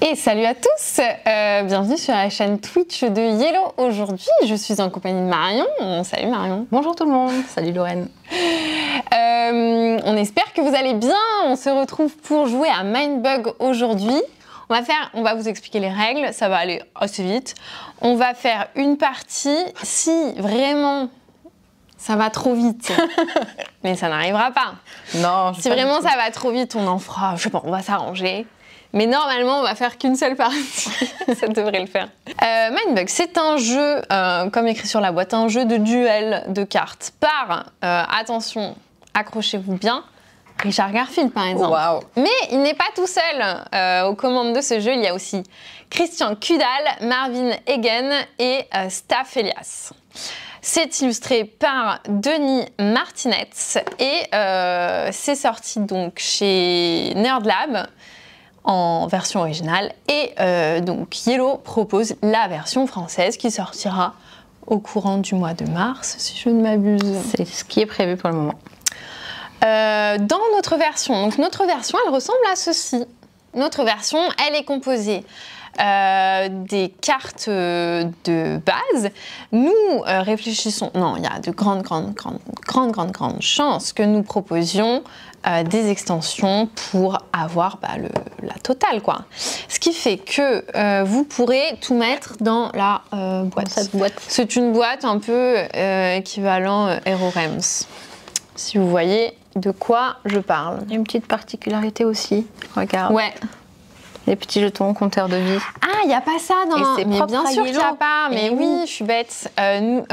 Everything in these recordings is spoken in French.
Et salut à tous, bienvenue sur la chaîne Twitch de Yellow. Aujourd'hui, je suis en compagnie de Marion. Salut Marion. Bonjour tout le monde. Salut Lorraine. On espère que vous allez bien. On se retrouve pour jouer à Mindbug aujourd'hui. On va vous expliquer les règles, ça va aller assez vite. On va faire une partie si vraiment ça va trop vite. Mais ça n'arrivera pas. Non, si vraiment ça va trop vite, on en fera, je sais pas, on va s'arranger. Mais normalement, on va faire qu'une seule partie. Ça devrait le faire. Mindbug, c'est un jeu, comme écrit sur la boîte, un jeu de duel de cartes par, attention, accrochez-vous bien, Richard Garfield par exemple. Wow. Mais il n'est pas tout seul. Aux commandes de ce jeu, il y a aussi Christian Kudal, Marvin Egen et Staff Elias. C'est illustré par Denis Martinez et c'est sorti donc chez Nerdlab en version originale et donc Yellow propose la version française qui sortira au courant du mois de mars si je ne m'abuse. C'est ce qui est prévu pour le moment. Dans notre version, elle ressemble à ceci. Notre version, elle est composée des cartes de base. Nous réfléchissons, non, il y a de grandes chances que nous proposions des extensions pour avoir la totale, quoi. Ce qui fait que vous pourrez tout mettre dans la boîte. Cette boîte. C'est une boîte un peu équivalent HeroRems. Si vous voyez de quoi je parle. Il y a une petite particularité aussi. Regarde. Ouais. Les petits jetons compteurs de vie. Ah, il n'y a pas ça dans... Et c'est mais propre bien à sûr qu'il n'y a Yellow. pas. Mais Et oui, je suis bête.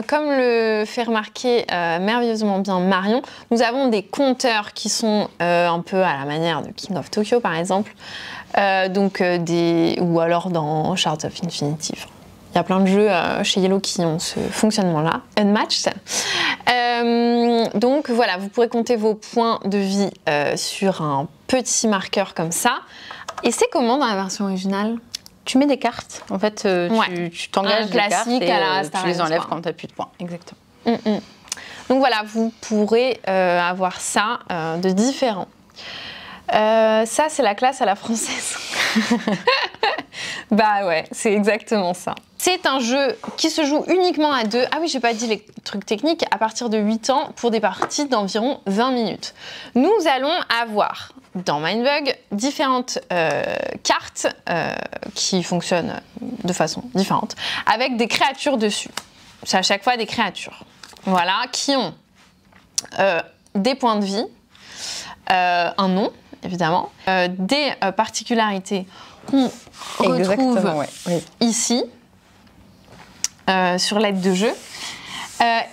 Comme le fait remarquer merveilleusement bien Marion, nous avons des compteurs qui sont un peu à la manière de King of Tokyo, par exemple. Ou alors dans Shards of Infinity. Il y a plein de jeux chez Yellow qui ont ce fonctionnement-là, Unmatched. Donc voilà, vous pourrez compter vos points de vie sur un petit marqueur comme ça. Et c'est comment dans la version originale? Tu mets des cartes. En fait, tu t'engages des cartes et tu les enlèves quand tu n'as plus de points. Exactement. Donc voilà, vous pourrez avoir ça de différent. Ça, c'est la classe à la française. Bah ouais, c'est exactement ça. C'est un jeu qui se joue uniquement à deux. Ah oui, j'ai pas dit les trucs techniques. À partir de 8 ans, pour des parties d'environ 20 minutes. Nous allons avoir, dans Mindbug, différentes cartes qui fonctionnent de façon différente, avec des créatures dessus. C'est à chaque fois des créatures. Voilà, qui ont des points de vie, un nom, évidemment, des particularités qu'on retrouve ici, sur l'aide de jeu.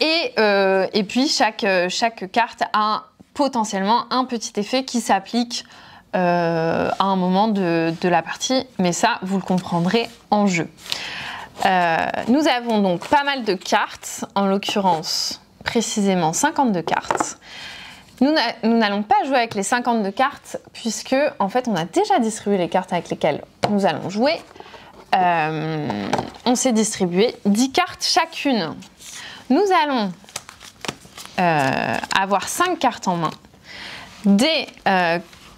Et puis, chaque carte a potentiellement un petit effet qui s'applique à un moment de la partie, mais ça, vous le comprendrez en jeu. Nous avons donc pas mal de cartes, en l'occurrence, précisément 52 cartes. Nous n'allons pas jouer avec les 52 cartes puisque, en fait, on a déjà distribué les cartes avec lesquelles nous allons jouer. On s'est distribué 10 cartes chacune. Nous allons avoir 5 cartes en main. Dès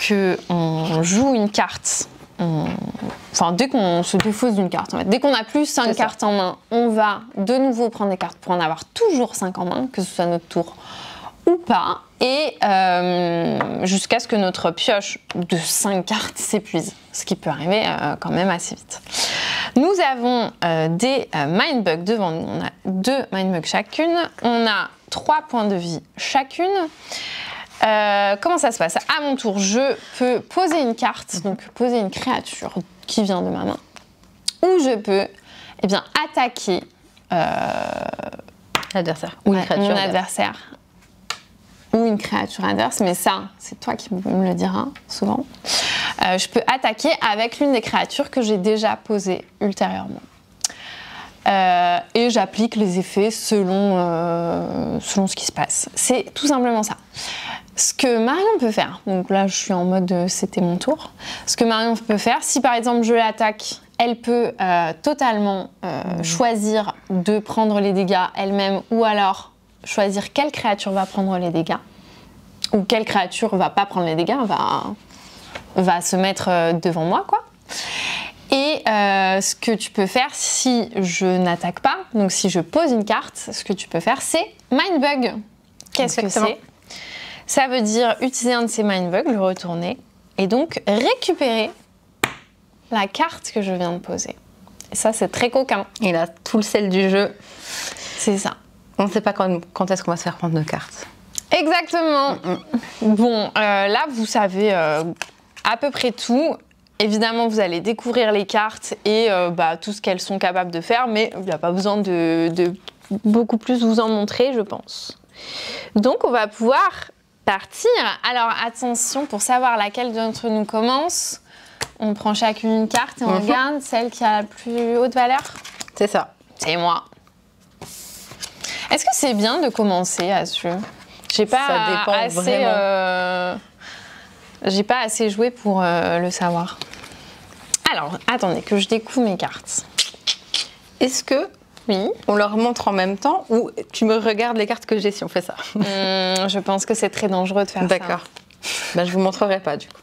qu'on joue une carte, dès qu'on se défausse d'une carte, en fait, dès qu'on a plus 5 cartes en main, on va de nouveau prendre des cartes pour en avoir toujours 5 en main, que ce soit notre tour ou pas, et jusqu'à ce que notre pioche de 5 cartes s'épuise, ce qui peut arriver quand même assez vite. Nous avons des Mindbugs devant nous, on a 2 Mindbugs chacune, on a 3 points de vie chacune. Comment ça se passe? À mon tour, je peux poser une carte, donc poser une créature qui vient de ma main, ou je peux attaquer l'adversaire ou mon adversaire. Ou une créature adverse, mais ça, c'est toi qui me le diras souvent. Je peux attaquer avec l'une des créatures que j'ai déjà posées ultérieurement. Et j'applique les effets selon ce qui se passe. C'est tout simplement ça. Ce que Marion peut faire, donc là je suis en mode c'était mon tour. Ce que Marion peut faire, si par exemple je l'attaque, elle peut totalement choisir de prendre les dégâts elle-même ou alors choisir quelle créature va prendre les dégâts ou quelle créature va pas prendre les dégâts, va se mettre devant moi, quoi. ce que tu peux faire si je n'attaque pas, donc si je pose une carte, ce que tu peux faire, c'est Mindbug. Qu'est-ce que c'est? Ça veut dire utiliser un de ces Mindbugs, le retourner, et donc récupérer la carte que je viens de poser. Et ça, c'est très coquin. Et là, tout le sel du jeu. C'est ça. On ne sait pas quand est-ce qu'on va se faire prendre nos cartes. Exactement. Bon, là, vous savez à peu près tout. Évidemment, vous allez découvrir les cartes et tout ce qu'elles sont capables de faire, mais il n'y a pas besoin de beaucoup plus vous en montrer, je pense. Donc, on va pouvoir partir. Alors, attention, pour savoir laquelle d'entre nous commence, on prend chacune une carte et on regarde celle qui a la plus haute valeur. C'est ça. C'est moi. Est-ce que c'est bien de commencer à ce jeu? J'ai pas assez joué pour le savoir. Alors, attendez, que je découvre mes cartes. Est-ce que on leur montre en même temps ou tu me regardes les cartes que j'ai si on fait ça? Je pense que c'est très dangereux de faire ça. D'accord. Ben, je vous montrerai pas du coup.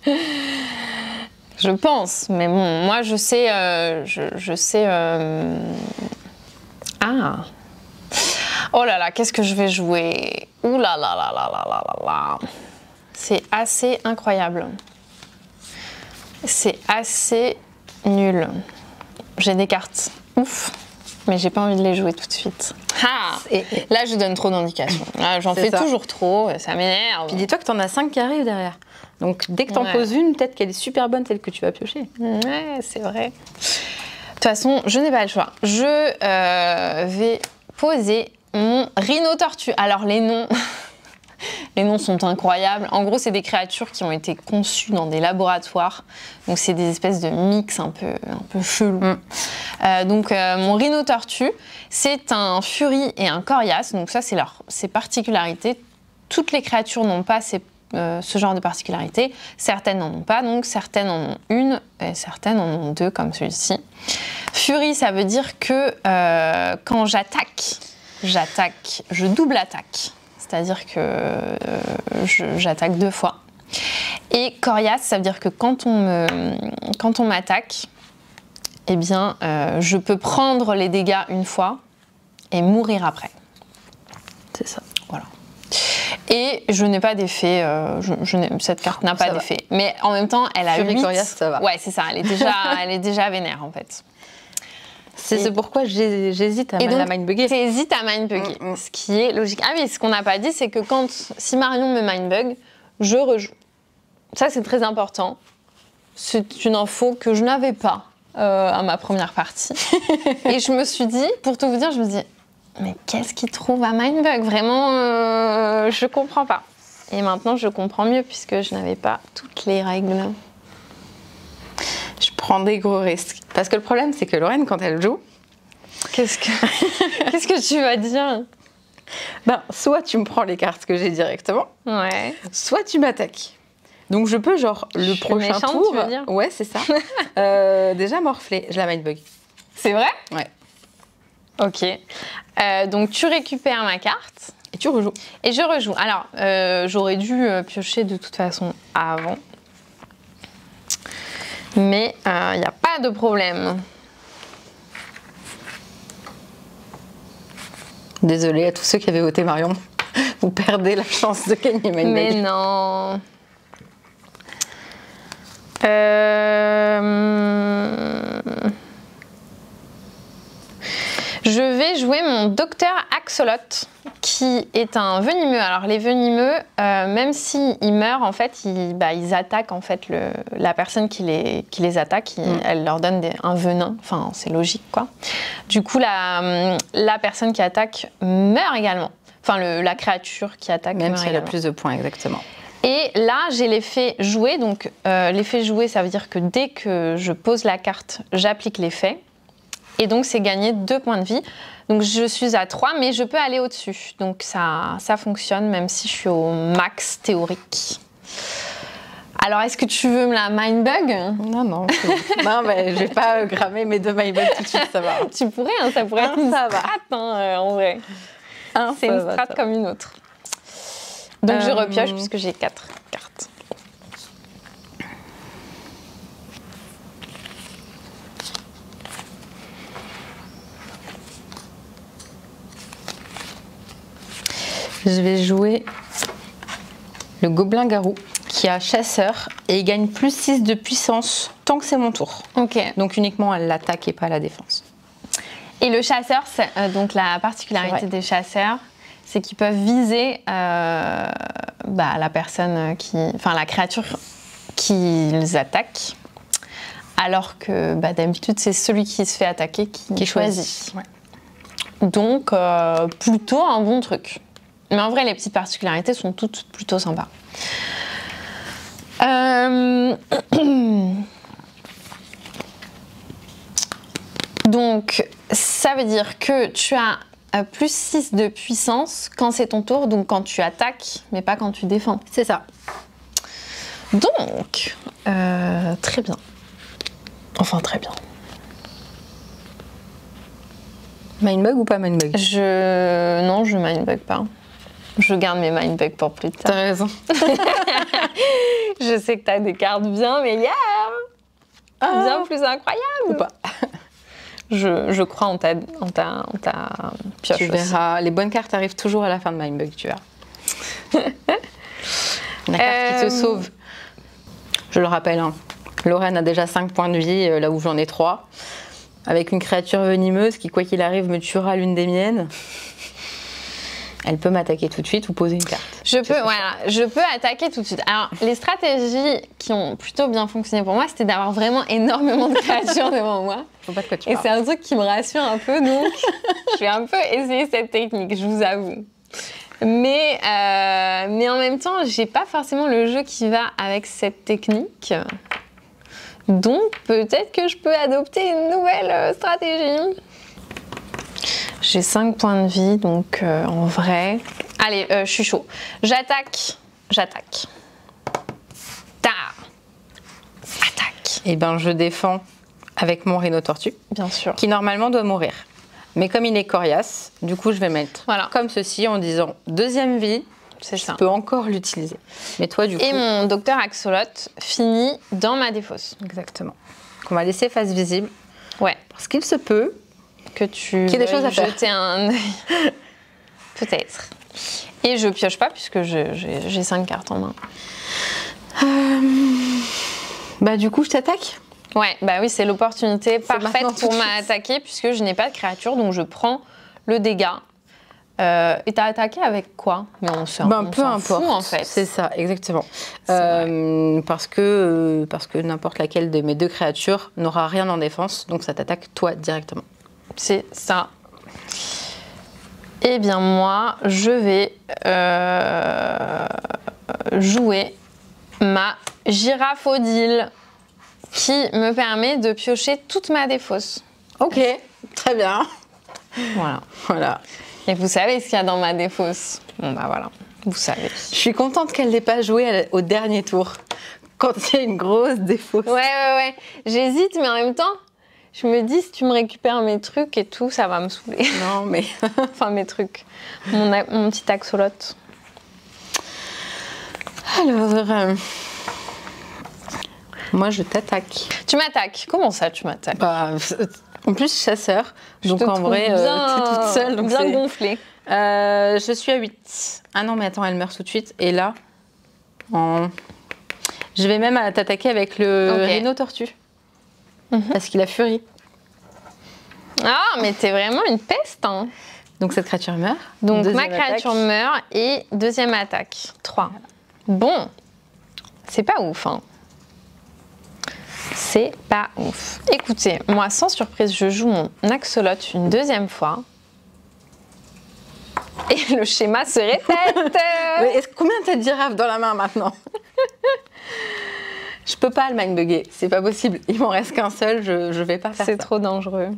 Je pense, mais bon, moi je sais... Ah. Oh là là, qu'est-ce que je vais jouer? Ouh là là là là là là là là. C'est assez incroyable. C'est assez nul. J'ai des cartes ouf, mais j'ai pas envie de les jouer tout de suite. Ah, et là, je donne trop d'indications. Là, j'en fais toujours trop, ça m'énerve. Puis dis-toi que t'en as 5 qui arrivent derrière. Donc dès que t'en poses une, peut-être qu'elle est super bonne, celle que tu vas piocher. Ouais, c'est vrai. De toute façon, je n'ai pas le choix. Je vais poser mon rhino-tortue. Alors les noms... Les noms sont incroyables. En gros, c'est des créatures qui ont été conçues dans des laboratoires. Donc, c'est des espèces de mix un peu chelous. Mon rhino-tortue, c'est un fury et un coriace. Donc, ça, c'est ses particularités. Toutes les créatures n'ont pas ce genre de particularités. Certaines n'en ont pas. Donc, certaines en ont une et certaines en ont deux, comme celui-ci. Fury, ça veut dire que quand j'attaque, je double attaque. C'est-à-dire que j'attaque 2 fois. Et coriace, ça veut dire que quand on m'attaque, eh bien, je peux prendre les dégâts une fois et mourir après. C'est ça. Voilà. Et je n'ai pas d'effet. Cette carte n'a pas d'effet. Mais en même temps, elle a 8. Coriace, ça va. Ouais, c'est ça. Elle est déjà vénère, en fait. C'est pourquoi j'hésite à la mindbugger. Tu hésites à mindbugger, ce qui est logique. Ah oui, ce qu'on n'a pas dit, c'est que si Marion me mindbug, je rejoue. Ça, c'est très important. C'est une info que je n'avais pas à ma première partie. Et je me suis dit, pour tout vous dire, je me dis, mais qu'est-ce qu'il trouve à mindbug? Vraiment, je comprends pas. Et maintenant, je comprends mieux puisque je n'avais pas toutes les règles. Je prends des gros risques. Parce que le problème, c'est que Lorraine, quand elle joue... Qu'est-ce que tu vas dire? Soit tu me prends les cartes que j'ai directement, soit tu m'attaques. Donc je peux, le prochain tour... tu veux dire? Ouais, c'est ça. Déjà morfler, je la mindbug. C'est vrai? Ouais. Ok. Donc tu récupères ma carte. Et tu rejoues. Et je rejoue. Alors, j'aurais dû piocher de toute façon avant. Mais il n'y a pas de problème. Désolée à tous ceux qui avaient voté Marion. Vous perdez la chance de gagner Mindbug. Mais non. Je vais jouer mon docteur Axolot, qui est un venimeux. Alors les venimeux, même s'ils meurent, en fait, ils attaquent en fait la personne qui les attaque. Elle leur donne un venin. Enfin, c'est logique, quoi. Du coup, la personne qui attaque meurt également. Enfin, la créature qui attaque même meurt si elle a également. plus de points, exactement. Et là, j'ai l'effet jouer. Donc, l'effet jouer, ça veut dire que dès que je pose la carte, j'applique l'effet. Et donc, c'est gagner 2 points de vie. Donc, je suis à 3, mais je peux aller au-dessus. Donc, ça fonctionne, même si je suis au max théorique. Alors, est-ce que tu veux me la mindbug? Non, non. Non, mais je vais pas grammer mes 2 mindbugs tout de suite, ça va. Tu pourrais, hein, ça pourrait être une strat, en vrai. C'est une strat comme une autre. Donc, je repioche puisque j'ai 4 cartes. Je vais jouer le gobelin-garou qui a chasseur et il gagne plus 6 de puissance tant que c'est mon tour. Ok. Donc uniquement à l'attaque et pas à la défense. Et le chasseur, donc la particularité des chasseurs, c'est qu'ils peuvent viser la personne enfin la créature qu'ils attaquent, alors que d'habitude c'est celui qui se fait attaquer qui choisit. Ouais. Donc plutôt un bon truc. Mais en vrai, les petites particularités sont toutes plutôt sympas. Donc, ça veut dire que tu as plus 6 de puissance quand c'est ton tour, donc quand tu attaques, mais pas quand tu défends. C'est ça. Donc, très bien. Enfin, très bien. Mindbug ou pas mindbug? Non, je mindbug pas. Je garde mes mindbugs pour plus tard. T'as raison. Je sais que t'as des cartes bien meilleures. Bien plus incroyables. Ou pas. Je crois en ta pioche. Tu verras, les bonnes cartes arrivent toujours à la fin de mindbug, tu verras. La carte qui te sauve. Je le rappelle, hein. Lorraine a déjà 5 points de vie, là où j'en ai 3. Avec une créature venimeuse qui, quoi qu'il arrive, me tuera l'une des miennes. Elle peut m'attaquer tout de suite ou poser une carte. Je peux attaquer tout de suite. Alors, les stratégies qui ont plutôt bien fonctionné pour moi, c'était d'avoir vraiment énormément de créatures devant moi. Faut pas de quoi tu Et parles. c'est un truc qui me rassure un peu, donc je vais un peu essayer cette technique, je vous avoue. Mais en même temps, j'ai pas forcément le jeu qui va avec cette technique. Donc, peut-être que je peux adopter une nouvelle stratégie. J'ai 5 points de vie, donc en vrai... Allez, je suis chaud. J'attaque. Attaque. Eh ben, je défends avec mon rhino-tortue. Bien sûr. Qui normalement doit mourir. Mais comme il est coriace, du coup, je vais mettre comme ceci en disant deuxième vie. C'est ça. Je peux encore l'utiliser. Mais toi, du coup... Et mon docteur Axolot finit dans ma défausse. Exactement. Qu'on va laisser face visible. Ouais. Parce qu'il se peut... que tu qu'il y ait des choses à faire. Jeter un œil. Peut-être. Et je pioche pas puisque j'ai 5 cartes en main. Du coup, je t'attaque. Ouais, oui, c'est l'opportunité parfaite maintenant, pour m'attaquer puisque je n'ai pas de créature, donc je prends le dégât. Et t'as attaqué avec quoi? Mais on s'en peu importe. fout, en fait. C'est ça, exactement. Parce que n'importe laquelle de mes deux créatures n'aura rien en défense, donc ça t'attaque toi directement. C'est ça. Eh bien, moi, je vais jouer ma Girafaudile qui me permet de piocher toute ma défausse. Ok, très bien. Voilà. Et vous savez ce qu'il y a dans ma défausse? Bon, voilà, vous savez. Je suis contente qu'elle n'ait pas joué au dernier tour, quand il y a une grosse défausse. Ouais. J'hésite, mais en même temps, je me dis, si tu me récupères mes trucs et tout, ça va me saouler. Non, mais... Enfin, mes trucs. Mon petit axolot. Alors... moi, je t'attaque. Tu m'attaques? Comment ça, tu m'attaques? En plus, chasseur. Donc, en vrai, t'es toute seule. Donc bien gonflée. Je suis à 8. Ah non, mais attends, elle meurt tout de suite. Et là, je vais même t'attaquer avec le rhino-tortue. Parce qu'il a furie. Ah, mais t'es vraiment une peste, hein. Donc, cette créature meurt. Donc, ma créature meurt et deuxième attaque. 3. Bon, c'est pas ouf, hein. C'est pas ouf. Écoutez, moi, sans surprise, je joue mon axolot une deuxième fois. Et le schéma se répète. Mais combien t'as de girafes dans la main maintenant? Je peux pas le mindbugger, c'est pas possible. Il m'en reste qu'un seul, je vais pas faire ça. C'est trop dangereux.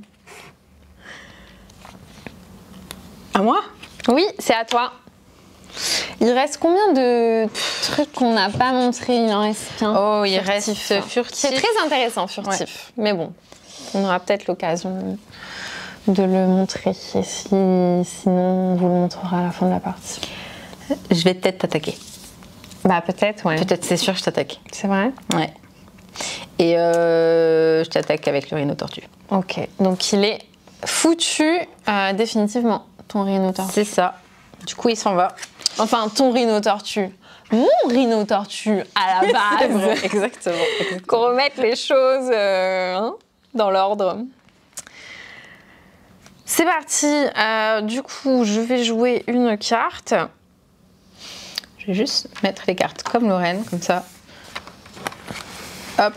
À moi? Oui, c'est à toi. Il reste combien de trucs qu'on n'a pas montré? Il en reste qu'un. Oh, il reste furtif. C'est très intéressant, furtif. Ouais. Mais bon, on aura peut-être l'occasion de le montrer. Et sinon, on vous le montrera à la fin de la partie. Je vais peut-être t'attaquer. Peut-être, ouais. Peut-être, c'est sûr, je t'attaque. C'est vrai? Ouais. Et je t'attaque avec le rhino-tortue. Ok, donc il est foutu définitivement, ton rhino-tortue. C'est ça. Du coup, il s'en va. Enfin, ton rhino-tortue. Mon rhino-tortue, à la base. Vrai, exactement. Qu'on remette les choses dans l'ordre. C'est parti. Du coup, je vais jouer une carte. Je vais juste mettre les cartes comme Lorraine, comme ça. Hop.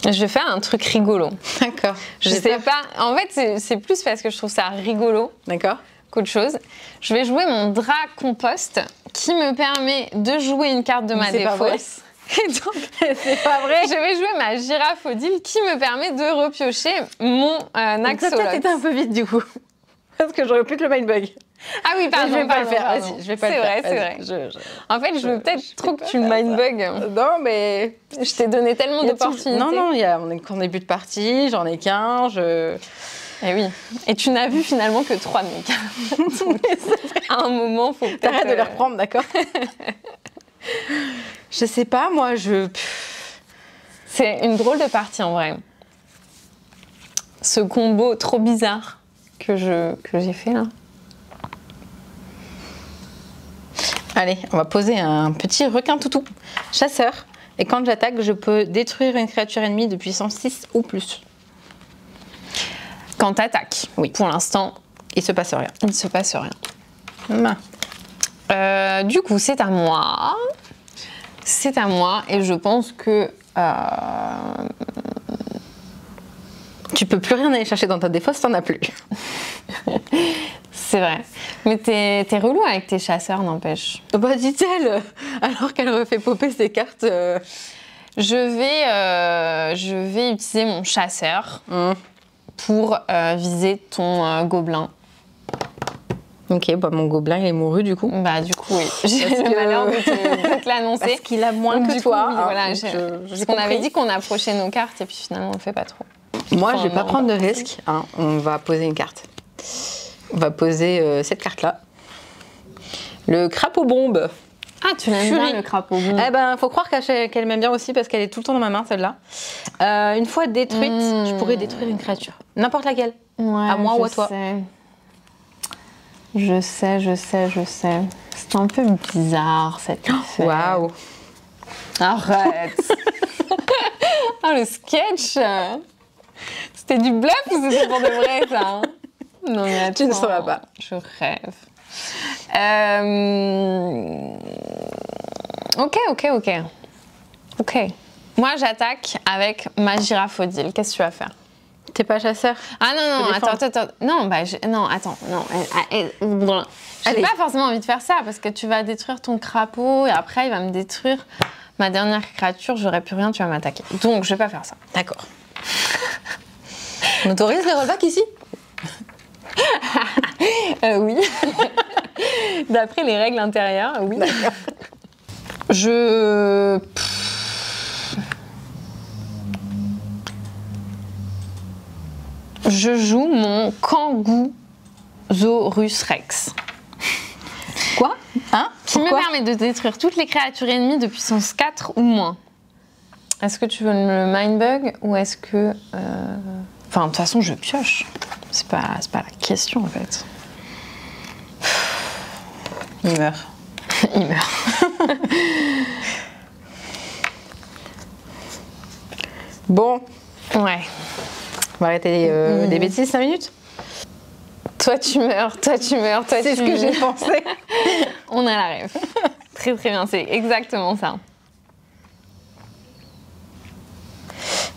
Je vais faire un truc rigolo. D'accord. Je sais pas. En fait, c'est plus parce que je trouve ça rigolo. D'accord. Qu'autre chose. Je vais jouer mon drap compost qui me permet de jouer une carte de ma défausse. Et donc, c'est pas vrai. Je vais jouer ma girafe Odile qui me permet de repiocher mon axolote. Ça, c'était un peu vite du coup. Parce que j'aurais plus que le mindbug. Ah oui, pardon. Je vais pas le faire. Vas-y, je vais pas le faire. C'est vrai. En fait, je veux peut-être trop que tu me mindbug. Non, mais je t'ai donné tellement d'opportunités. Non, on est qu'en début de partie, j'en ai qu'un, Eh oui. Et tu n'as vu finalement que 3 de mes cartes. À un moment, faut peut-être... T'arrêtes de les reprendre, d'accord. Je sais pas, moi, C'est une drôle de partie, en vrai. Ce combo trop bizarre que j'ai fait, là. Allez, on va poser un petit requin toutou. Chasseur. Et quand j'attaque, je peux détruire une créature ennemie de puissance 6 ou plus. Quand t'attaques. Oui. Pour l'instant, il se passe rien. Il se passe rien. Du coup, c'est à moi. C'est à moi et je pense que... Tu peux plus rien aller chercher dans ta défausse, t'en as plus. C'est vrai. Mais t'es relou avec tes chasseurs, n'empêche. Bah, dit-elle, alors qu'elle refait popper ses cartes. Je vais utiliser mon chasseur pour viser ton gobelin. Ok, bah mon gobelin il est mouru du coup. Bah du coup oui, j'ai le malheur de te l'annoncer. Parce qu'il a moins que toi. Oui, voilà, parce qu'on avait dit qu'on approchait nos cartes et puis finalement on le fait pas trop. Moi je vais pas prendre de risque, hein. On va poser une carte. On va poser cette carte là. Le crapaud bombe. Ah, tu l'aimes bien le crapaud bombe. Eh ben faut croire qu'elle m'aime bien aussi parce qu'elle est tout le temps dans ma main celle-là. Une fois détruite, je pourrais détruire une créature. N'importe laquelle. Ouais, à moi ou à toi. Je sais. C'est un peu bizarre cette affaire. Waouh. Arrête. Oh, le sketch. C'était du bluff ou c'était pour de vrai, ça hein? Non, mais attends. Tu ne sauras pas. Je rêve. Ok. Moi, j'attaque avec ma girafe Odile. Qu'est-ce que tu vas faire? T'es pas chasseur? Ah non, attends. Non, attends. J'ai pas forcément envie de faire ça parce que tu vas détruire ton crapaud et après il va me détruire ma dernière créature. J'aurais plus rien, tu vas m'attaquer. Donc je vais pas faire ça. D'accord. On autorise les rollbacks ici? Oui. D'après les règles intérieures, oui. D'accord. Je joue mon Kangousaurus Rex. Quoi? Hein? Qui me permet de détruire toutes les créatures ennemies de puissance 4 ou moins. Est-ce que tu veux le mindbug ou est-ce que... Enfin, de toute façon, je pioche. C'est pas la question, en fait. Il meurt. Il meurt. Bon. Ouais. On va arrêter les bêtises 5 minutes. Toi tu meurs. C'est ce que j'ai pensé. On a la rêve. Très bien, c'est exactement ça.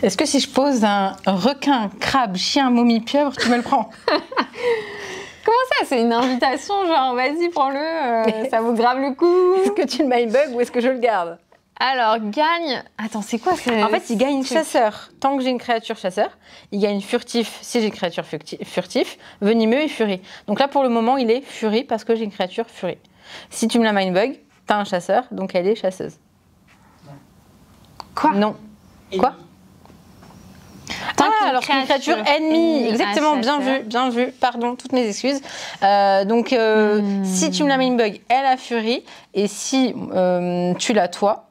Est-ce que si je pose un requin, crabe, chien, momie, pieuvre, tu me le prends? Comment ça? C'est une invitation, genre vas-y, prends-le, ça vaut grave le coup. Est-ce que tu le mindbug ou est-ce que je le garde? Alors, gagne... Attends, c'est quoi? En fait, il gagne chasseur tant que j'ai une créature chasseur. Il gagne furtif si j'ai une créature furtif, venimeux et furie. Donc là, pour le moment, il est furie parce que j'ai une créature furie. Si tu me la mindbug, t'as un chasseur, donc elle est chasseuse. Quoi? Non. Quoi? Alors qu'une créature ennemie, exactement, bien vu, pardon, toutes mes excuses. Si tu me la mindbug, elle a furie, et si tu l'as toi,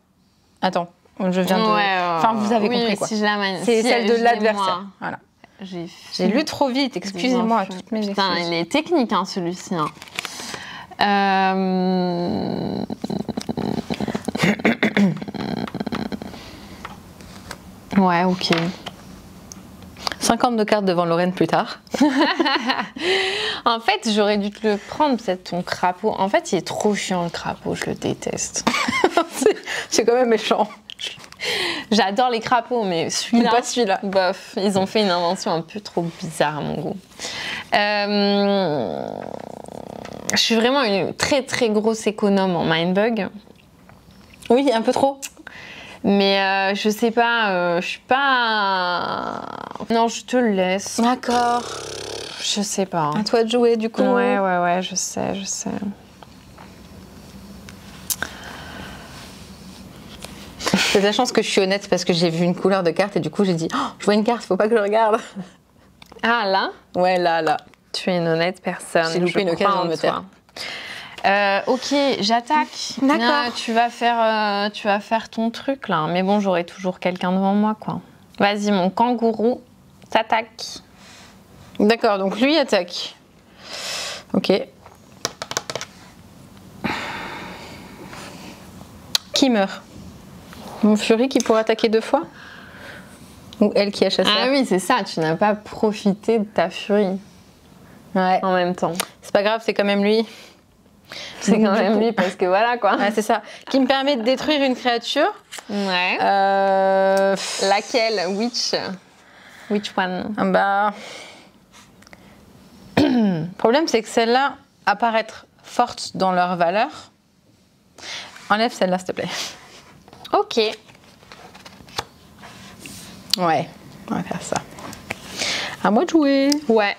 attends, Je viens de... Enfin, vous avez compris quoi. Si c'est celle de l'adversaire. Voilà. J'ai lu trop vite, excusez-moi. Toutes mes Putain, il est technique, hein, celui-ci. Hein. Ouais, ok. 52 cartes devant Lorraine plus tard. En fait, j'aurais dû te le prendre, peut-être ton crapaud. En fait, il est trop chiant, le crapaud, je le déteste. C'est quand même méchant. J'adore les crapauds, mais celui-là... Pas celui-là. Bof, ils ont fait une invention un peu trop bizarre à mon goût. Je suis vraiment une très très grosse économe en Mindbug. Oui, un peu trop. Mais je sais pas, je suis pas... Non, je te le laisse. D'accord. Je sais pas. À toi de jouer, du coup. Ouais, je sais. C'est de la chance que je suis honnête parce que j'ai vu une couleur de carte et du coup j'ai dit oh, je vois une carte, faut pas que je regarde. Ah là? Ouais, là. Tu es une honnête personne. J'ai loupé une occasion de me taire. Ok, j'attaque. D'accord. Tu vas faire ton truc là. Mais bon, j'aurai toujours quelqu'un devant moi, quoi. Vas-y, mon kangourou, t'attaque. D'accord, donc lui attaque. Ok. Qui meurt? Mon furie qui pourrait attaquer 2 fois? Ou elle qui a chassé? Ah oui, c'est ça, tu n'as pas profité de ta furie. Ouais. En même temps. C'est pas grave, c'est quand même lui. C'est quand même lui parce que voilà quoi. Ouais, c'est ça. Qui me permet de détruire une créature. Ouais. Laquelle? Which one? Bah. Le problème, c'est que celles-là apparaître fortes dans leur valeur. Enlève celle-là, s'il te plaît. Ok. Ouais, on va faire ça. À moi de jouer. Ouais.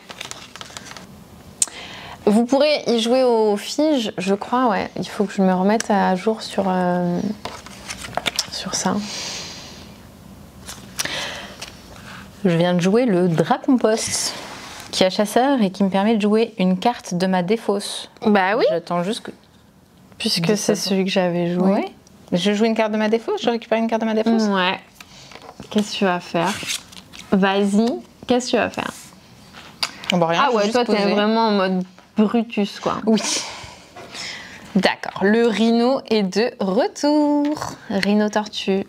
Vous pourrez y jouer au fige, je crois, ouais. Il faut que je me remette à jour sur ça. Je viens de jouer le Dracompost, qui a chasseur et qui me permet de jouer une carte de ma défausse. Bah oui. J'attends juste que... Puisque c'est celui que j'avais joué. Ouais. Je joue une carte de ma défausse, je récupère une carte de ma défausse. Ouais. Qu'est-ce que tu vas faire? Vas-y, qu'est-ce que tu vas faire? Bon, rien, ah ouais, toi t'es vraiment en mode Brutus, quoi. Oui. D'accord, le rhino est de retour. Rhino tortue.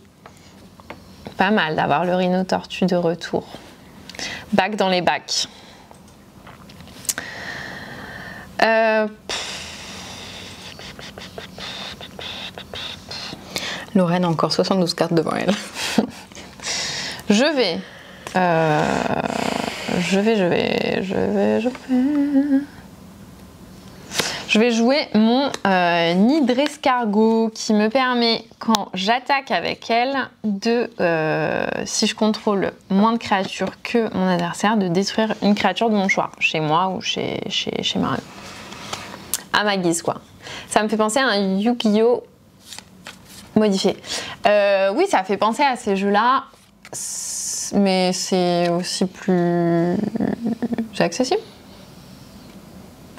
Pas mal d'avoir le rhino tortue de retour. Bac dans les bacs. Lorraine a encore 72 cartes devant elle. Je vais jouer mon nid d'escargot qui me permet, quand j'attaque avec elle, de, si je contrôle moins de créatures que mon adversaire, de détruire une créature de mon choix, chez moi ou chez Mario. À ma guise, quoi. Ça me fait penser à un Yu-Gi-Oh! Modifié. Oui, ça fait penser à ces jeux-là, mais c'est aussi plus accessible.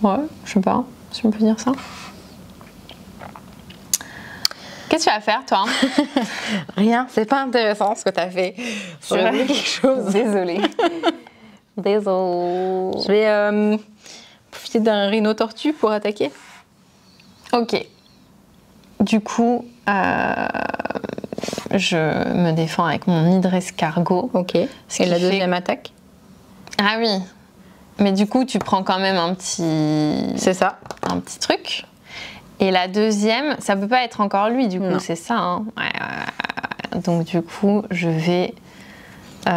Ouais, je sais pas si on peut dire ça. Qu'est-ce que tu vas faire, toi? Rien, c'est pas intéressant ce que t'as fait. Je vais faire quelque chose. Désolée. Désolée. Je vais profiter d'un rhino tortue pour attaquer. Ok. Du coup, je me défends avec mon hydre escargot. Ok. Et la deuxième attaque? Ah oui. Mais du coup, tu prends quand même un petit... C'est ça. Un petit truc. Et la deuxième, ça peut pas être encore lui, du coup, c'est ça. Hein. Ouais. Donc du coup, je vais... De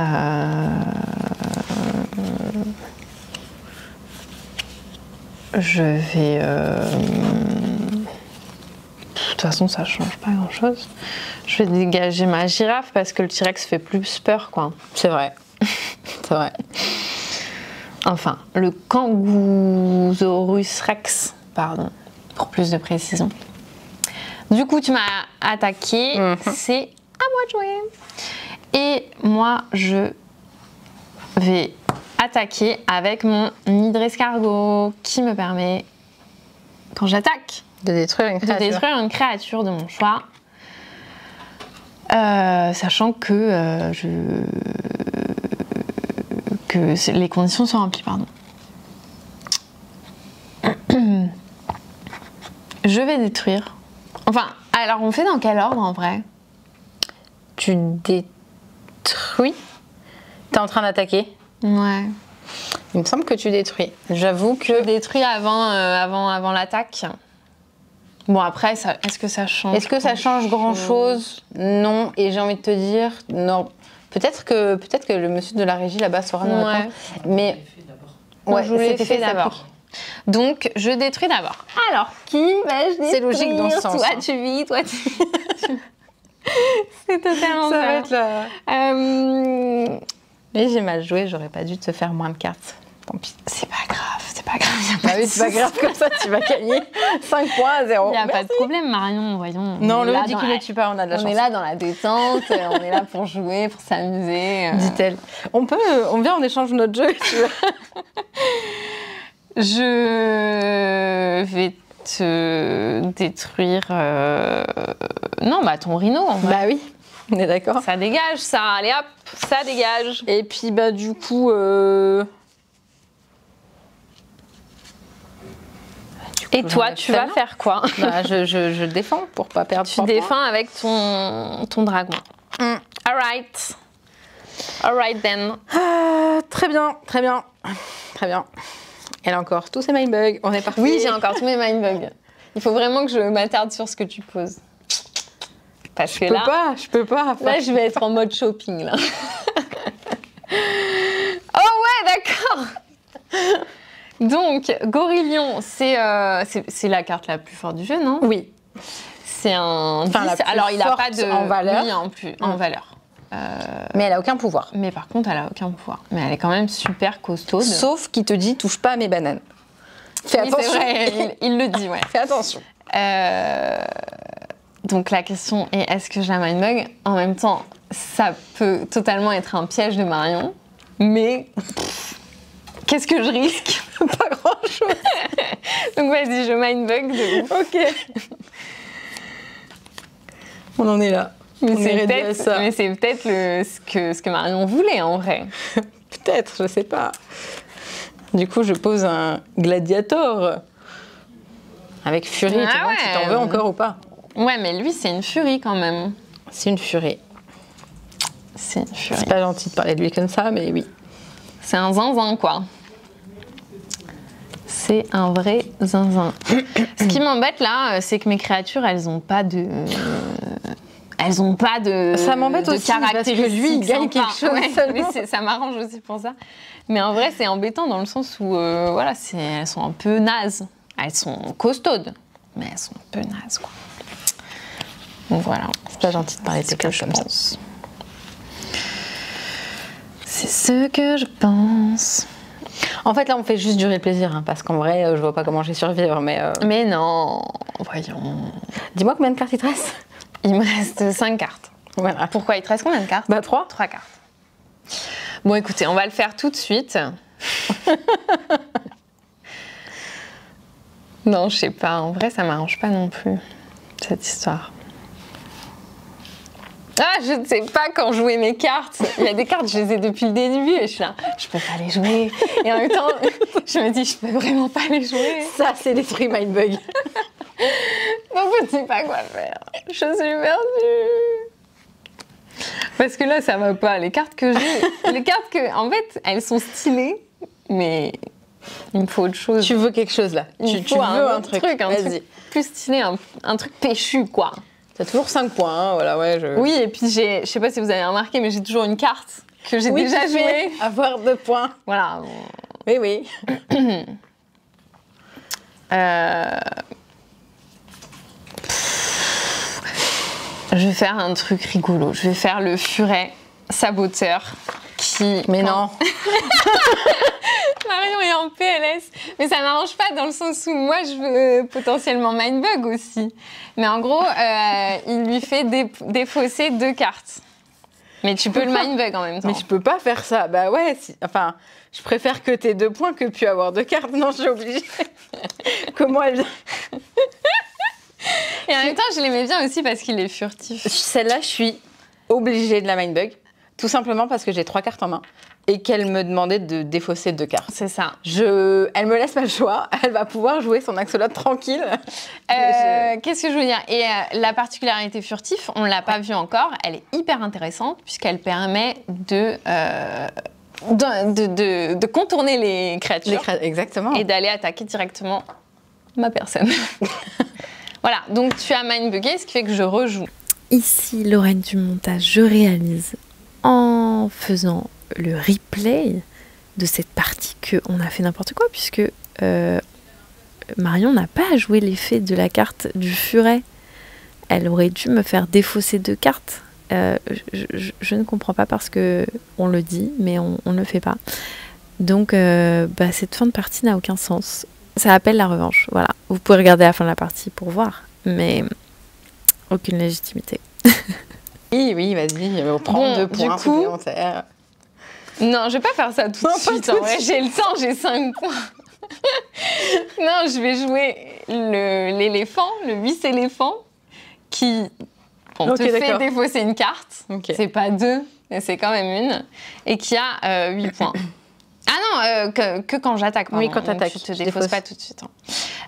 toute façon, ça change pas grand-chose. Je vais dégager ma girafe parce que le T-Rex fait plus peur, quoi. C'est vrai. C'est vrai. Enfin, le Kangourus Rex, pardon, pour plus de précision. Du coup, tu m'as attaqué, c'est à moi de jouer. Et moi, je vais attaquer avec mon hydre escargot qui me permet, quand j'attaque, de détruire une créature. De mon choix. Sachant que, les conditions sont remplies, pardon. Je vais détruire. Enfin, alors on fait dans quel ordre en vrai? Tu détruis? T'es en train d'attaquer? Ouais. Il me semble que tu détruis. J'avoue que... Je détruis avant l'attaque. Bon, après, est-ce que ça change? Est-ce que ça change grand-chose? Non. Et j'ai envie de te dire, non. Peut-être que le monsieur de la régie là-bas saura nous répondre. Mais ouais, c'était fait d'abord. Donc, je détruis d'abord. Alors, qui vais-je détruire? C'est logique dans ce sens. Toi, tu vis, toi, tu vis. C'est totalement ça. Ça va être là. Mais j'ai mal joué, j'aurais pas dû te faire moins de cartes. Tant pis. C'est pas grave, c'est pas grave. Bah oui, c'est pas grave, comme ça tu vas gagner 5 points à 0. Il n'y a pas de problème, Marion, voyons. Non, le ridicule ne tue pas, on a de la chance. On est là dans la détente, on est là pour jouer, pour s'amuser. Dit-elle. On vient, on échange notre jeu, tu veux. Je vais te détruire... Non, bah ton rhino, en vrai. Bah oui, on est d'accord. Ça dégage, ça. Allez hop, ça dégage. Et puis, bah du coup... Et toi, tu vas faire quoi? Bah, je défends pour pas perdre. Tu défends avec ton dragon. Alright. Alright then. Très bien, très bien. Très bien. Elle a encore tous ses mindbugs. On est parti. Oui, j'ai encore tous mes mindbugs. Il faut vraiment que je m'attarde sur ce que tu poses. Parce que là... Je peux pas. Là, je vais être en mode shopping, là. Oh ouais, d'accord. Donc, Gorillion, c'est la carte la plus forte du jeu, non? Oui. C'est un 10. Alors, il n'a pas de... En valeur. Oui, en valeur. Mais elle a aucun pouvoir. Mais par contre, elle a aucun pouvoir. Mais elle est quand même super costaude. Sauf qu'il te dit, touche pas à mes bananes. Fais attention. C'est vrai, il le dit, ouais. Fais attention. Donc la question est, est-ce que je la mindbug? En même temps, ça peut totalement être un piège de Marion. Mais qu'est-ce que je risque? Pas grand-chose. Donc vas-y, je mindbug de ouf. Ok. On en est là. Mais c'est peut-être ce que Marion voulait en vrai. Peut-être, je sais pas. Du coup, je pose un gladiator avec furie. Ah tu vois, tu t'en veux encore ou pas? Ouais, mais lui, c'est une furie quand même. C'est une furie. C'est une furie. C'est pas gentil de parler de lui comme ça, mais oui. C'est un zinzin, quoi. C'est un vrai zinzin. Ce qui m'embête là, c'est que mes créatures, elles ont pas de... Ça m'embête aussi parce que lui, il gagne quelque chose. Ouais, mais ça m'arrange aussi pour ça. Mais en vrai, c'est embêtant dans le sens où, voilà, elles sont un peu nazes. Elles sont costaudes, mais elles sont un peu nazes, quoi. Donc voilà. C'est pas gentil de parler de quelque chose comme ça. C'est ce que je pense. En fait, là, on fait juste durer le plaisir, hein, parce qu'en vrai, je vois pas comment je vais survivre, mais... Mais non, voyons. Dis-moi combien de cartes il te reste? Il me reste 5 cartes. Voilà. Pourquoi? Il te reste combien de cartes? Bah 3. 3 cartes. Bon, écoutez, on va le faire tout de suite. Non, je sais pas. En vrai, ça m'arrange pas non plus, cette histoire. Ah, je ne sais pas quand jouer mes cartes. Il y a des cartes, je les ai depuis le début et je suis là, je peux pas les jouer. Et en même temps, je me dis, je peux vraiment pas les jouer. Ça, c'est l'esprit mindbug. Donc, je ne sais pas quoi faire. Je suis perdue. Parce que là, ça va pas. Les cartes que j'ai, en fait, elles sont stylées, mais il me faut autre chose. Tu veux quelque chose là? Tu veux un truc plus stylé, un truc péchu, quoi. T'as toujours 5 points, hein, voilà, ouais. Oui, et puis je sais pas si vous avez remarqué, mais j'ai toujours une carte que j'ai déjà jouée. Avoir 2 points. Voilà. Oui, oui. Je vais faire un truc rigolo. Je vais faire le furet saboteur qui... Mais non. Marion est en PLS. Mais ça m'arrange pas dans le sens où moi, je veux potentiellement mindbug aussi. Mais en gros, il lui fait défausser 2 cartes. Mais tu peux le mindbug en même temps. Mais je peux pas faire ça. Bah ouais, enfin, je préfère que t'aies 2 points que puis avoir 2 cartes. Non, je suis obligée. Comment elle vient? Et en même temps, je l'aimais bien aussi parce qu'il est furtif. Celle-là, je suis obligée de la mindbug, tout simplement parce que j'ai 3 cartes en main et qu'elle me demandait de défausser 2 cartes. C'est ça. Elle me laisse pas le choix, elle va pouvoir jouer son axolote tranquille. Qu'est-ce que je veux dire? Et la particularité furtif, on ne l'a pas vue encore, elle est hyper intéressante puisqu'elle permet de contourner les créatures. Exactement. Et d'aller attaquer directement ma personne. Voilà, donc tu as mindbugué, ce qui fait que je rejoue. Ici, Lorraine du montage, je réalise en faisant le replay de cette partie qu'on a fait n'importe quoi, puisque Marion n'a pas joué l'effet de la carte du furet. Elle aurait dû me faire défausser 2 cartes. Je ne comprends pas parce que on le dit, mais on ne le fait pas. Donc, cette fin de partie n'a aucun sens. Ça appelle la revanche, voilà. Vous pouvez regarder la fin de la partie pour voir, mais aucune légitimité. Oui, vas-y, on prend 2 points supplémentaires. Non, je vais pas faire ça tout de suite. En vrai, j'ai le temps, j'ai 5 points. Non, je vais jouer l'éléphant, le 8 éléphant, qui te fait défausser une carte. Okay. C'est pas 2, mais c'est quand même une. Et qui a 8 points. Ah non, que quand j'attaque. Oui, quand t'attaques. Tu te défausses pas tout de suite. Hein.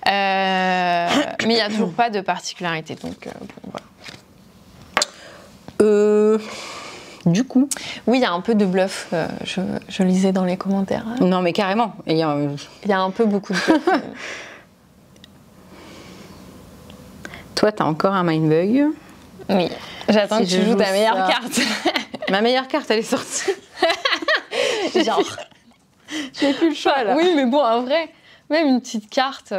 Mais il n'y a toujours pas de particularité. Donc, voilà. Du coup. Oui, il y a un peu de bluff. Je lisais dans les commentaires. Non, mais carrément. Il y a un peu beaucoup de bluff. Toi, t'as encore un mindbug. Oui. J'attends que tu joues ta meilleure carte. Ma meilleure carte, elle est sortie. Genre. J'ai plus le choix, là. Oui, mais bon, en vrai, même une petite carte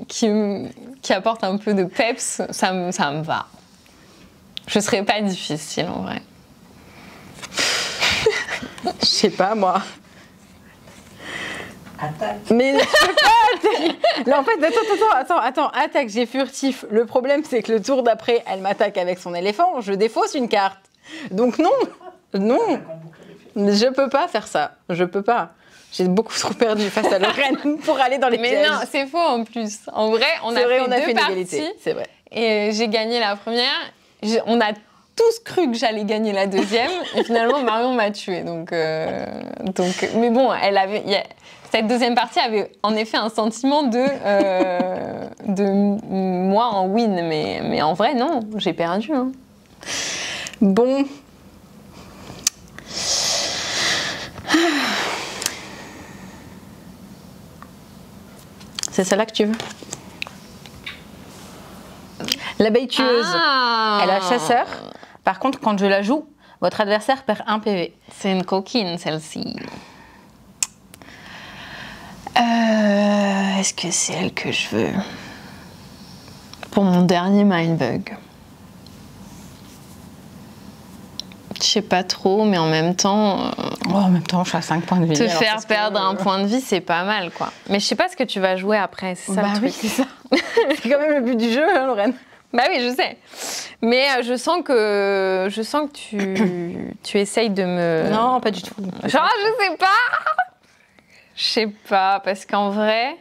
qui apporte un peu de peps, ça me va. Je serais pas difficile, en vrai. Je sais pas, moi. Attaque. Mais je peux pas attaquer. Là, en fait, attends, attaque, j'ai furtif. Le problème, c'est que le tour d'après, elle m'attaque avec son éléphant. Je défausse une carte. Donc non, je peux pas faire ça. Je peux pas. J'ai beaucoup trop perdu face à Lorraine pour aller dans les pièges. Mais non, c'est faux en plus. En vrai, on a fait 2 parties. C'est vrai. Et j'ai gagné la première. On a tous cru que j'allais gagner la deuxième. Et finalement, Marion m'a tuée. Donc, mais bon, cette deuxième partie avait en effet un sentiment de moi en win. Mais en vrai, non, j'ai perdu. Hein. Bon. C'est celle-là que tu veux? L'abeille tueuse, elle a chasseur. Par contre, quand je la joue, votre adversaire perd 1 PV. C'est une coquine, celle-ci. Est-ce que c'est elle que je veux? Pour mon dernier mindbug. Je sais pas trop, mais en même temps... en même temps, je suis à 5 points de vie. Te faire perdre un point de vie, c'est pas mal, quoi. Mais je sais pas ce que tu vas jouer après, c'est ça le truc. Oui, c'est ça. C'est quand même le but du jeu, hein, Lorraine. Bah oui, je sais. Mais je sens que tu essayes de me... Non, pas du tout. Genre, je sais pas. Je sais pas, parce qu'en vrai...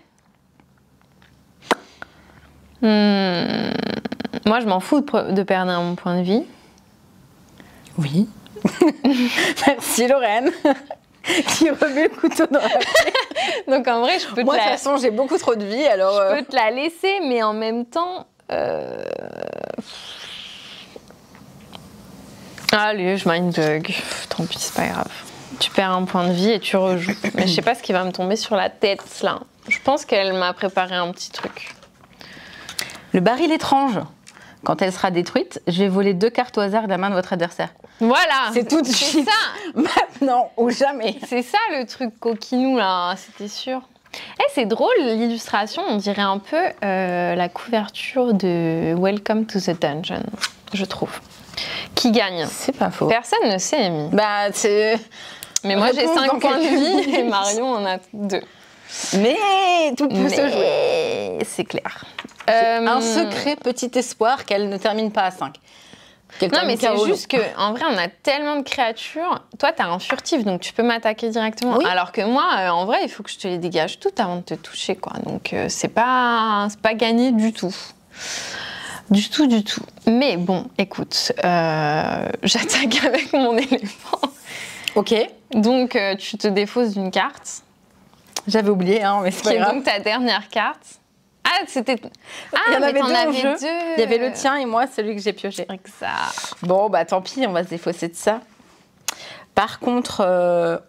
Moi, je m'en fous de perdre un point de vie. Oui. Merci Lorraine. Qui remet le couteau dans la plaie. Donc en vrai, je peux Moi, de toute façon, j'ai beaucoup trop de vie, alors... Je peux te la laisser, mais en même temps... Allez, je mindbug. Tant pis, c'est pas grave. Tu perds un point de vie et tu rejoues. Mais je sais pas ce qui va me tomber sur la tête, là. Je pense qu'elle m'a préparé un petit truc. Le baril étrange. Quand elle sera détruite, je vais voler 2 cartes au hasard de la main de votre adversaire. Voilà. C'est tout de suite. Ça. Maintenant ou jamais. C'est ça le truc coquinou là, c'était sûr. C'est drôle, l'illustration, on dirait un peu la couverture de Welcome to the Dungeon, je trouve. Qui gagne? C'est pas faux. Personne ne sait, Amy. Bah, c'est... Mais moi, j'ai 5 points de vie et Marion en a 2. Mais tout peut se jouer. C'est clair. Un secret petit espoir qu'elle ne termine pas à 5. Non, mais c'est juste qu'en vrai, on a tellement de créatures. Toi, t'as un furtif, donc tu peux m'attaquer directement. Oui. Alors que moi, en vrai, il faut que je te les dégage toutes avant de te toucher, quoi. Donc, c'est pas gagné du tout. Du tout, du tout. Mais bon, écoute, j'attaque avec mon éléphant. Ok. Donc, tu te défausses d'une carte. J'avais oublié, hein, mais c'est pas Qui est grave. donc ta dernière carte. Ah, c'était... Ah, Il y en mais avait t'en deux en avais jeu. deux. Il y avait le tien et moi, celui que j'ai pioché. Exact. Bon, bah tant pis, on va se défausser de ça. Par contre,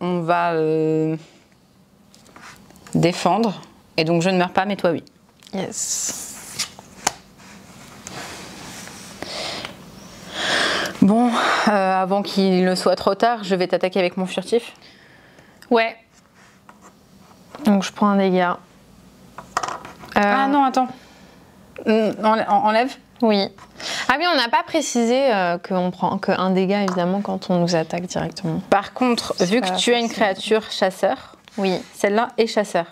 on va défendre. Et donc, je ne meurs pas, mais toi, oui. Yes. Bon, avant qu'il ne soit trop tard, je vais t'attaquer avec mon furtif. Ouais. Donc, je prends un dégât. Ah non, attends. Enlève. Oui. Ah oui, on n'a pas précisé qu'on prend qu'un dégât, évidemment, quand on nous attaque directement. Par contre, vu que tu as une créature chasseur, Oui. celle-là est chasseur.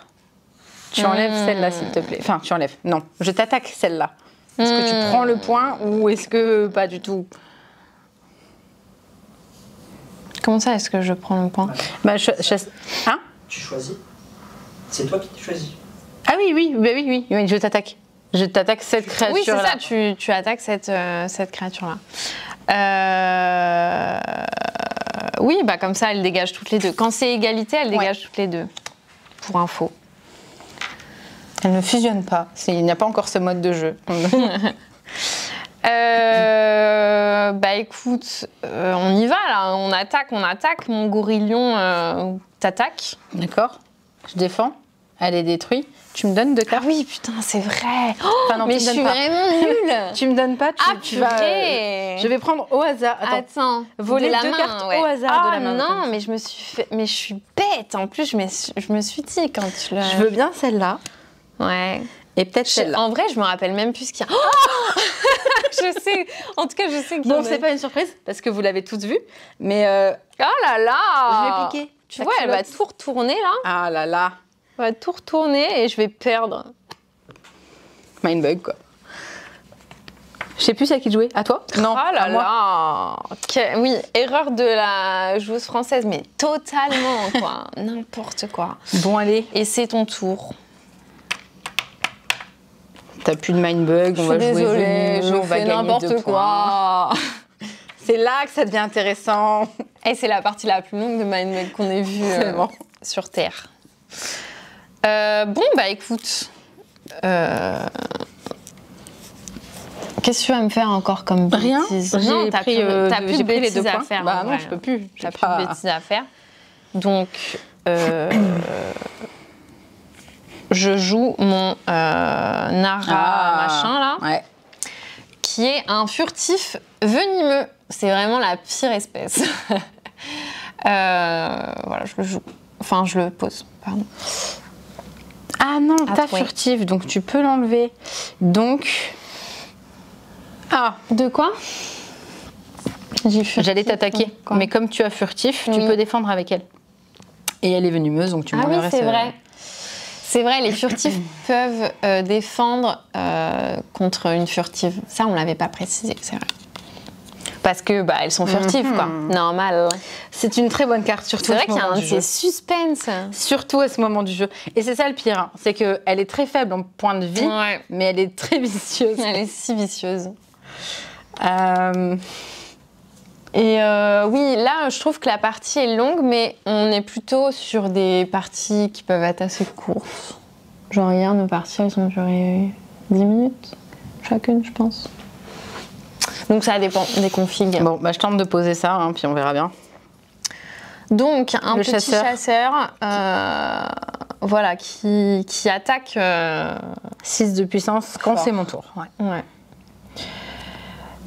Tu enlèves celle-là, s'il te plaît. Enfin, tu enlèves. Non, je t'attaque celle-là. Est-ce que tu prends le point ou est-ce que pas du tout? Comment ça, est-ce que je prends le point? Bah, chasse... Hein? Tu choisis. C'est toi qui choisis. Ah oui, oui, je t'attaque. Je t'attaque cette créature-là. Oui, c'est ça, tu attaques cette créature-là. Oui, bah comme ça, elle dégage toutes les deux. Quand c'est égalité, elle dégage toutes les deux. Pour info. Elle ne fusionne pas. Il n'y a pas encore ce mode de jeu. Bah écoute, on y va là, on attaque. Mon gorillion t'attaque. D'accord. Je défends. Elle est détruite. Tu me donnes 2 cartes. Ah oui, putain, c'est vrai. Enfin, non, mais tu je me suis donnes pas. vraiment nulle. Tu me donnes pas. Tu vas. Purée. Je vais prendre au hasard. Attends, voler de la 2 main, cartes ouais. au hasard de la main. Non, mais je me suis bête. En plus, je me suis dit quand tu l'as. Je veux bien celle-là. Ouais. Et peut-être celle-là. En vrai, je me rappelle même plus ce qu'il y a. Oh je sais. En tout cas, je sais qu'il y en Bon, a. c'est pas une surprise parce que vous l'avez tous vu, mais Oh là là. je vais piquer. Tu vois, elle va tout retourner là. Ah là là. Elle va tout retourner et je vais perdre. Mindbug quoi. Je sais plus c'est à qui de jouer. À toi? Non. Oh là à moi. là. Oui, erreur de la joueuse française, mais totalement quoi. N'importe quoi. Bon allez. Et c'est ton tour. T'as plus de mindbug, on va jouer Désolée, venimeux, je on va fais gagner n'importe 2 points. quoi. C'est là que ça devient intéressant. Et c'est la partie la plus longue de Mindmeld qu'on ait vue Tellement. sur Terre. Bon, bah écoute. Qu'est-ce que tu vas me faire encore comme Rien. bêtise? J'ai Non, t'as pris, plus de pris les bêtises 2 à points. faire. Bah en non, vrai. je peux plus. T'as plus de bêtises à faire. Donc, je joue mon Nara machin là, Ouais. qui est un furtif venimeux. C'est vraiment la pire espèce. Voilà, je le joue. Enfin, je le pose, pardon. Ah non, Ah, t'as oui. furtif, donc tu peux l'enlever. Donc. Ah, De quoi? j'allais t'attaquer. Quoi? Mais comme tu as furtif, tu Oui. peux défendre avec elle. Et elle est venimeuse, donc tu Ah oui, m'enlèverais c'est ce- vrai. C'est vrai, les furtifs peuvent défendre contre une furtive. Ça, on l'avait pas précisé, c'est vrai. Parce que bah elles sont furtives, quoi. Normal. C'est une très bonne carte, surtout C'est à vrai ce qu'il y a moment un du de jeu. ces suspens. Surtout à ce moment du jeu. Et c'est ça le pire, hein, c'est qu'elle est très faible en point de vie, Ouais. mais elle est très vicieuse. Elle est si vicieuse. Euh, Et oui, là, je trouve que la partie est longue, mais on est plutôt sur des parties qui peuvent être assez courtes. Genre hier, nos parties, elles ont duré 10 minutes chacune, je pense. Donc ça dépend des configs. Bon, bah, je tente de poser ça, hein, puis on verra bien. Donc un Le petit chasseur. chasseur, voilà, qui attaque. 6 de puissance quand Fort. c'est mon tour. Ouais. Ouais.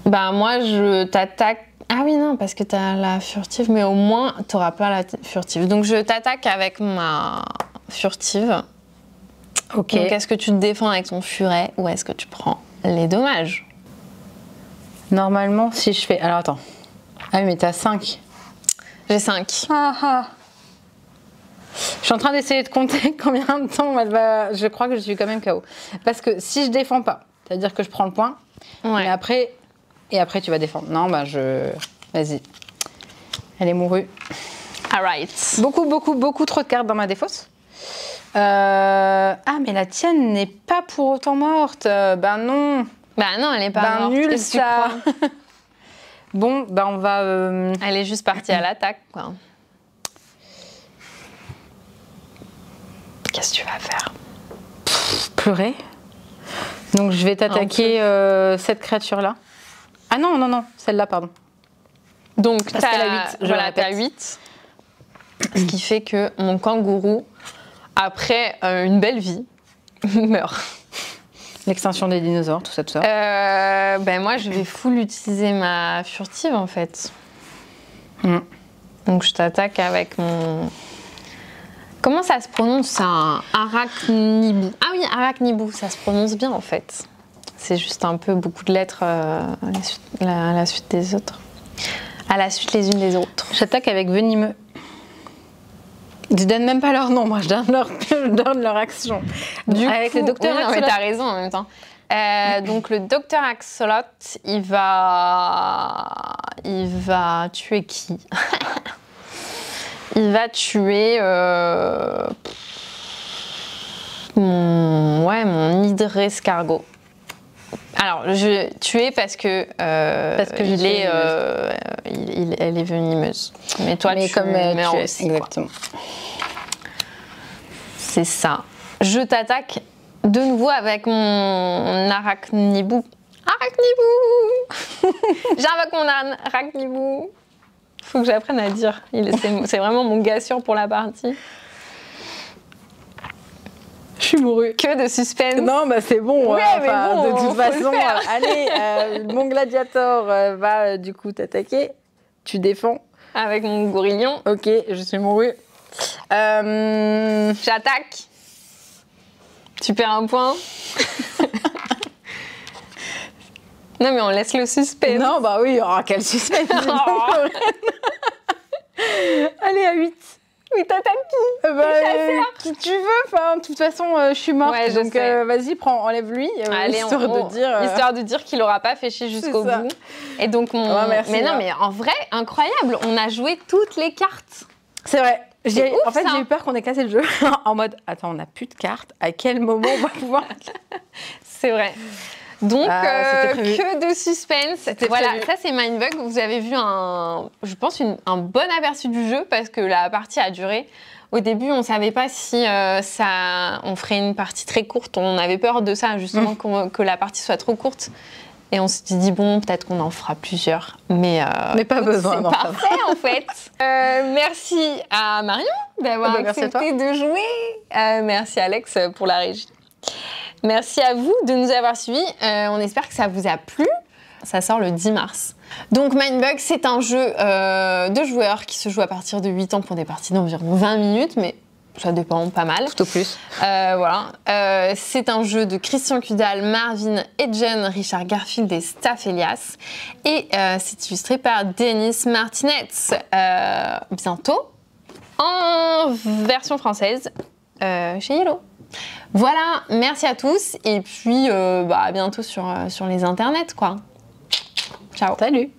Bah moi je t'attaque. Ah oui non parce que t'as la furtive, mais au moins t'auras pas la furtive. Donc je t'attaque avec ma furtive. Ok. Donc est-ce que tu te défends avec ton furet ou est-ce que tu prends les dommages? Normalement, si je fais. Alors attends. Ah oui, mais t'as 5. J'ai 5. Je suis en train d'essayer de compter combien de temps elle va. Je crois que je suis quand même KO. Parce que si je défends pas, c'est-à-dire que je prends le point, Ouais. mais après. Et après, tu vas défendre. Non, bah je. Vas-y. Elle est mourue. Alright. Beaucoup trop de cartes dans ma défausse. Ah, mais la tienne n'est pas pour autant morte. Ben non. Bah non, elle est pas Ben morte. nul Qu'est-ce que tu ça. crois? Bon, bah on va. Elle est juste partie à l'attaque, quoi. Qu'est-ce que tu vas faire? Pleurer. Donc je vais t'attaquer cette créature-là. Ah non, non, non, celle-là, pardon. Donc, Parce qu'elle a 8, je voilà, répète. t'as 8. Ce qui fait que mon kangourou, après une belle vie, meurt. L'extinction des dinosaures, tout ça, tout ça. Ben moi, je vais full utiliser ma furtive, en fait. Mm. Donc, je t'attaque avec mon... Comment ça se prononce, ça? Un arachnibou. Ah oui, arachnibou, ça se prononce bien, en fait. C'est juste un peu beaucoup de lettres à la suite des autres. À la suite les unes des autres. J'attaque avec venimeux. Je donne même pas leur nom, moi, je donne leur action. Avec le docteur oui, non, mais Axolot. t'as raison en même temps. Donc le docteur Axolot, il va tuer qui? Il va tuer mon hydre escargot. Alors, je vais tuer parce que elle est venimeuse. Mais toi, tu meurs aussi. Exactement. C'est ça. Je t'attaque de nouveau avec mon arachnibou. Arachnibou. J'invoque mon arachnibou. Faut que j'apprenne à dire. C'est vraiment mon gars sûr pour la partie. Je suis mourue. Que de suspense. Non, bah c'est bon. Ouais, mais bon, de toute faut le façon, faire. allez, mon gladiator va du coup t'attaquer. Tu défends. Avec mon gourillon. Ok, je suis mourue. J'attaque. Tu perds un point. Non, mais on laisse le suspense. Non, bah oui, oh, quel suspense. dis donc, Lorraine. Allez, à 8. Oui, t'attaques qui? Qui tu veux, enfin, de toute façon, je suis morte, Ouais, je donc sais. vas-y, enlève-lui, Allez, histoire de dire... qu'il n'aura pas fait chier jusqu'au ça. bout. Et donc, merci, mais non, hein. mais en vrai, incroyable, on a joué toutes les cartes. C'est vrai. C'est ouf, En fait, ça. j'ai eu peur qu'on ait cassé le jeu en mode, attends, on n'a plus de cartes, à quel moment on va pouvoir... C'est vrai. Donc, c'était prévu. que de suspense. Voilà, prévu. ça c'est Mindbug. Vous avez vu je pense un bon aperçu du jeu parce que la partie a duré. Au début, on ne savait pas si on ferait une partie très courte. On avait peur de ça, justement, que la partie soit trop courte. Et on s'est dit, bon, peut-être qu'on en fera plusieurs. Mais pas besoin c'est d'en faire. parfait, en fait. Merci à Marion d'avoir Merci à toi. accepté de jouer. Merci Alex pour la régie. Merci à vous de nous avoir suivis. On espère que ça vous a plu. Ça sort le 10 mars. Donc Mindbug, c'est un jeu de joueurs qui se joue à partir de 8 ans pour des parties d'environ 20 minutes, mais ça dépend pas mal. Tout au plus. Voilà. C'est un jeu de Christian Kudal, Marvin Edgen, Richard Garfield et Staff Elias. Et c'est illustré par Denis Martinez. Bientôt en version française chez Yellow. Voilà, merci à tous et puis à bientôt sur les internets, quoi. Ciao. Salut.